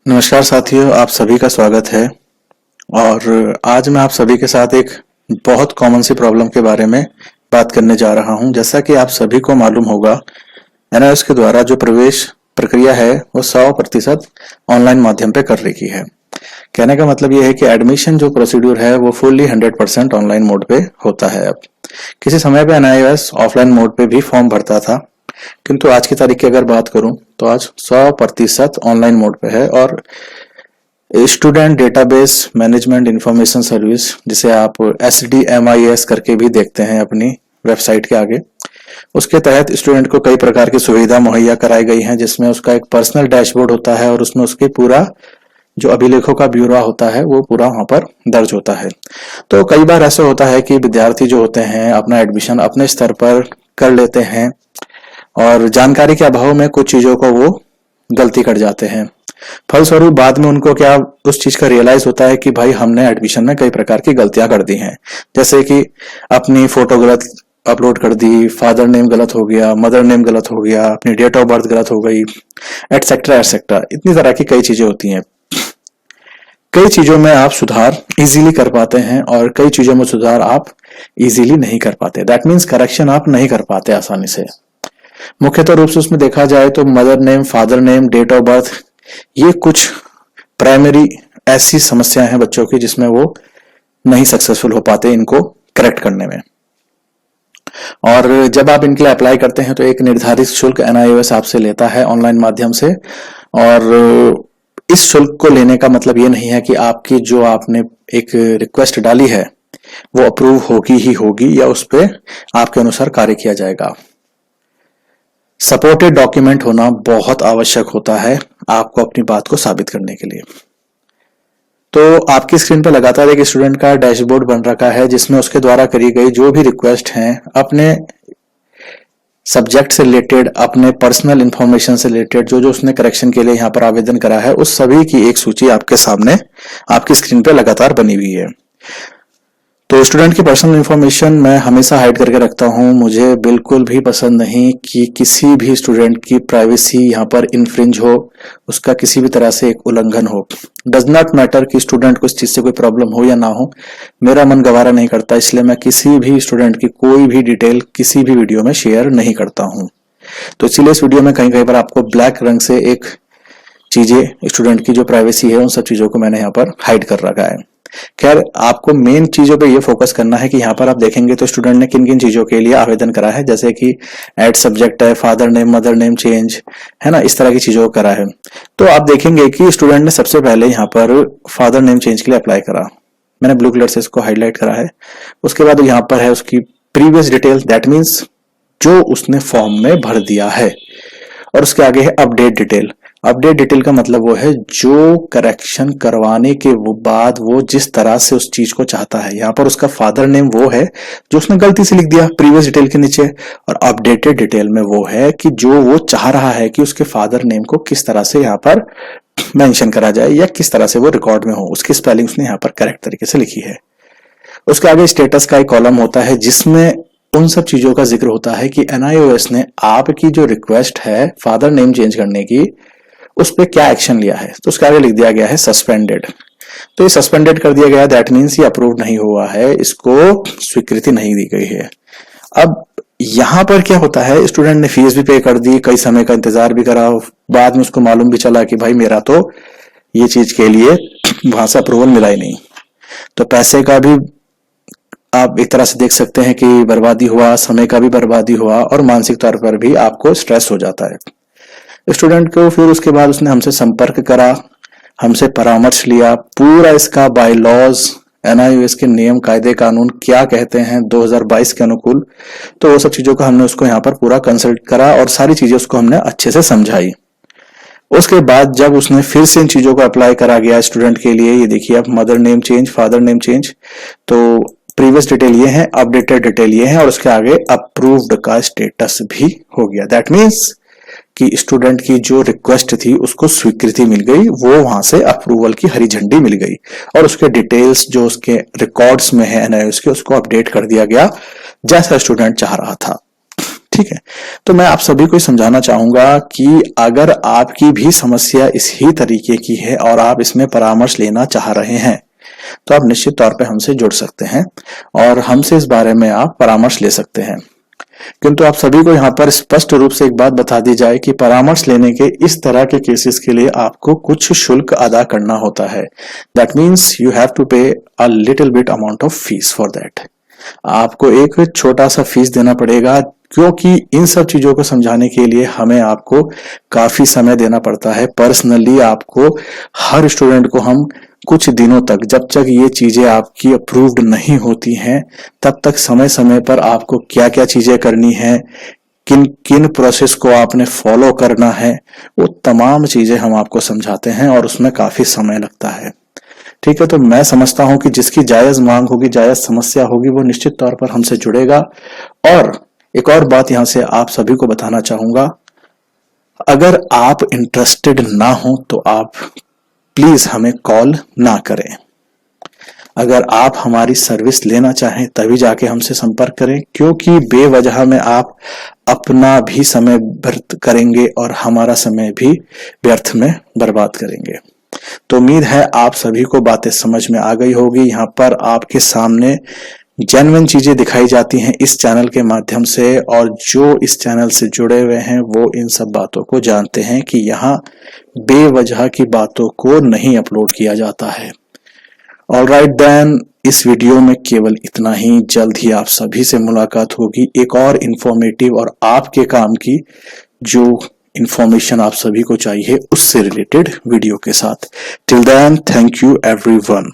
नमस्कार साथियों, आप सभी का स्वागत है। और आज मैं आप सभी के साथ एक बहुत कॉमन सी प्रॉब्लम के बारे में बात करने जा रहा हूं। जैसा कि आप सभी को मालूम होगा, एनआईओएस के द्वारा जो प्रवेश प्रक्रिया है वो 100% ऑनलाइन माध्यम पे कर रखी है। कहने का मतलब ये है कि एडमिशन जो प्रोसीड्यूर है वो फुल्ली 100% ऑनलाइन मोड पे होता है। अब किसी समय पे एनआईओएस ऑफलाइन मोड पे भी फॉर्म भरता था, किंतु आज की तारीख की अगर बात करूं तो आज 100% ऑनलाइन मोड पे है। और student database management information service, जिसे आप SDMIS करके भी देखते हैं अपनी वेबसाइट के आगे, उसके तहत स्टूडेंट को कई प्रकार की सुविधा मुहैया कराई गई हैं, जिसमें उसका एक पर्सनल डैशबोर्ड होता है और उसमें उसके पूरा जो अभिलेखों का ब्यौरा होता है वो पूरा वहां पर दर्ज होता है। तो कई बार ऐसा होता है कि विद्यार्थी जो होते हैं अपना एडमिशन अपने स्तर पर कर लेते हैं और जानकारी के अभाव में कुछ चीजों को वो गलती कर जाते हैं। फलस्वरूप बाद में उनको क्या उस चीज का रियलाइज होता है कि भाई हमने एडमिशन में कई प्रकार की गलतियां कर दी हैं। जैसे कि अपनी फोटो गलत अपलोड कर दी, फादर नेम गलत हो गया, मदर नेम गलत हो गया, अपनी डेट ऑफ बर्थ गलत हो गई, एटसेट्रा एटसेट्रा। इतनी तरह की कई चीजें होती हैं। कई चीजों में आप सुधार इजीली कर पाते हैं और कई चीजों में सुधार आप इजीली नहीं कर पाते। दैट मीन्स करेक्शन आप नहीं कर पाते आसानी से। मुख्यतः रूप से उसमें देखा जाए तो mother name, father name, date of birth, ये कुछ प्राइमरी ऐसी समस्याएं हैं बच्चों की जिसमें वो नहीं सक्सेसफुल हो पाते इनको करेक्ट करने में। और जब आप इनके लिए अप्लाई करते हैं तो एक निर्धारित शुल्क एनआईओएस आपसे लेता है ऑनलाइन माध्यम से। और इस शुल्क को लेने का मतलब ये नहीं है कि आपकी जो आपने एक रिक्वेस्ट डाली है वो अप्रूव होगी ही होगी या उस पर आपके अनुसार कार्य किया जाएगा। सपोर्टेड डॉक्यूमेंट होना बहुत आवश्यक होता है आपको अपनी बात को साबित करने के लिए। तो आपकी स्क्रीन पर लगातार एक स्टूडेंट का डैशबोर्ड बन रखा है जिसमें उसके द्वारा करी गई जो भी रिक्वेस्ट हैं अपने सब्जेक्ट से रिलेटेड, अपने पर्सनल इंफॉर्मेशन से रिलेटेड, जो जो उसने करेक्शन के लिए यहाँ पर आवेदन करा है, उस सभी की एक सूची आपके सामने आपकी स्क्रीन पर लगातार बनी हुई है। तो स्टूडेंट की पर्सनल इंफॉर्मेशन मैं हमेशा हाइड करके रखता हूं। मुझे बिल्कुल भी पसंद नहीं कि किसी भी स्टूडेंट की प्राइवेसी यहाँ पर इन्फ्रिंज हो, उसका किसी भी तरह से एक उल्लंघन हो। डज नॉट मैटर कि स्टूडेंट को इस चीज से कोई प्रॉब्लम हो या ना हो, मेरा मन गवारा नहीं करता, इसलिए मैं किसी भी स्टूडेंट की कोई भी डिटेल किसी भी वीडियो में शेयर नहीं करता हूँ। तो इसीलिए इस वीडियो में कहीं कहीं पर आपको ब्लैक रंग से एक चीजें, स्टूडेंट की जो प्राइवेसी है उन सब चीजों को मैंने यहाँ पर हाइड कर रखा है। खैर, आपको मेन चीजों पे ये फोकस करना है कि यहाँ पर आप देखेंगे तो स्टूडेंट ने किन किन चीजों के लिए आवेदन करा है, जैसे कि ऐड सब्जेक्ट है, father name, mother name change है ना, इस तरह की चीजों को करा है। तो आप देखेंगे कि स्टूडेंट ने सबसे पहले यहाँ पर फादर नेम चेंज के लिए अप्लाई करा। मैंने ब्लू कलर से इसको हाईलाइट करा है। उसके बाद यहाँ पर है उसकी प्रीवियस डिटेल, दैट मीन्स जो उसने फॉर्म में भर दिया है। और उसके आगे है अपडेट डिटेल। अपडेट डिटेल का मतलब वो है जो करेक्शन करवाने के बाद वो जिस तरह से उस चीज को चाहता है। यहाँ पर उसका फादर नेम वो है जो उसने गलती से लिख दिया प्रीवियस डिटेल के नीचे, और अपडेटेड डिटेल में वो है कि जो वो चाह रहा है कि उसके फादर नेम को किस तरह से यहाँ पर मेंशन करा जाए या किस तरह से वो रिकॉर्ड में हो, उसकी स्पेलिंग उसने यहाँ पर करेक्ट तरीके से लिखी है। उसके आगे स्टेटस का एक कॉलम होता है जिसमें उन सब चीजों का जिक्र होता है कि एनआईओएस ने आपकी जो रिक्वेस्ट है फादर नेम चेंज करने की, उस पर क्या एक्शन लिया है। तो उसके आगे लिख दिया गया है सस्पेंडेड। तो ये सस्पेंडेड कर दिया गया, दैट मीन्स ये अप्रूव नहीं हुआ है, इसको स्वीकृति नहीं दी गई है। अब यहां पर क्या होता है, स्टूडेंट ने फीस भी पे कर दी, कई समय का इंतजार भी करा, बाद में उसको मालूम भी चला कि भाई मेरा तो ये चीज के लिए वहां से अप्रूवल मिला ही नहीं। तो पैसे का भी आप एक तरह से देख सकते हैं कि बर्बादी हुआ, समय का भी बर्बादी हुआ और मानसिक तौर पर भी आपको स्ट्रेस हो जाता है। स्टूडेंट को फिर उसके बाद उसने हमसे संपर्क करा, हमसे परामर्श लिया, पूरा इसका बाय लॉज, एनआईओएस के नियम कायदे कानून क्या कहते हैं 2022 के अनुकूल, तो वो सब चीजों का हमने उसको यहाँ पर पूरा कंसल्ट करा और सारी चीजें उसको हमने अच्छे से समझाई। उसके बाद जब उसने फिर से इन चीजों को अप्लाई करा गया स्टूडेंट के लिए, ये देखिए आप mother name change, father name change, तो प्रीवियस डिटेल ये है, अपडेटेड डिटेल ये है और उसके आगे अप्रूव्ड का स्टेटस भी हो गया। दैट मीन्स कि स्टूडेंट की जो रिक्वेस्ट थी उसको स्वीकृति मिल गई, वो वहां से अप्रूवल की हरी झंडी मिल गई और उसके डिटेल्स जो उसके रिकॉर्ड्स में है एनआईओएस के, उसको अपडेट कर दिया गया जैसा स्टूडेंट चाह रहा था। ठीक ठीक है। तो मैं आप सभी को समझाना चाहूंगा कि अगर आपकी भी समस्या इसी तरीके की है और आप इसमें परामर्श लेना चाह रहे हैं तो आप निश्चित तौर पे हमसे जुड़ सकते हैं और हमसे इस बारे में आप परामर्श ले सकते हैं। किंतु आप सभी को यहाँ पर स्पष्ट रूप से एक बात बता दी जाए कि परामर्श लेने के इस तरह के केसेस के लिए आपको कुछ शुल्क अदा करना होता है। That means you have to pay a little bit amount of fees for that. आपको एक छोटा सा फीस देना पड़ेगा, क्योंकि इन सब चीजों को समझाने के लिए हमें आपको काफी समय देना पड़ता है। पर्सनली आपको हर स्टूडेंट को हम कुछ दिनों तक, जब तक ये चीजें आपकी अप्रूव्ड नहीं होती हैं, तब तक समय समय पर आपको क्या क्या चीजें करनी है, किन किन प्रोसेस को आपने फॉलो करना है, वो तमाम चीजें हम आपको समझाते हैं और उसमें काफी समय लगता है। ठीक है, तो मैं समझता हूं कि जिसकी जायज मांग होगी, जायज समस्या होगी, वो निश्चित तौर पर हमसे जुड़ेगा। और एक और बात यहां से आप सभी को बताना चाहूंगा, अगर आप इंटरेस्टेड ना हो तो आप प्लीज हमें कॉल ना करें। अगर आप हमारी सर्विस लेना चाहें तभी जाके हमसे संपर्क करें, क्योंकि बेवजह में आप अपना भी समय व्यर्थ करेंगे और हमारा समय भी व्यर्थ में बर्बाद करेंगे। तो उम्मीद है आप सभी को बातें समझ में आ गई होगी। यहाँ पर आपके सामने जेन्युइन चीजें दिखाई जाती हैं इस चैनल के माध्यम से, और जो इस चैनल से जुड़े हुए हैं वो इन सब बातों को जानते हैं कि यहाँ बेवजह की बातों को नहीं अपलोड किया जाता है। ऑलराइट देन, इस वीडियो में केवल इतना ही। जल्द ही आप सभी से मुलाकात होगी एक और इंफॉर्मेटिव और आपके काम की जो इंफॉर्मेशन आप सभी को चाहिए उससे रिलेटेड वीडियो के साथ। Till then, thank you everyone.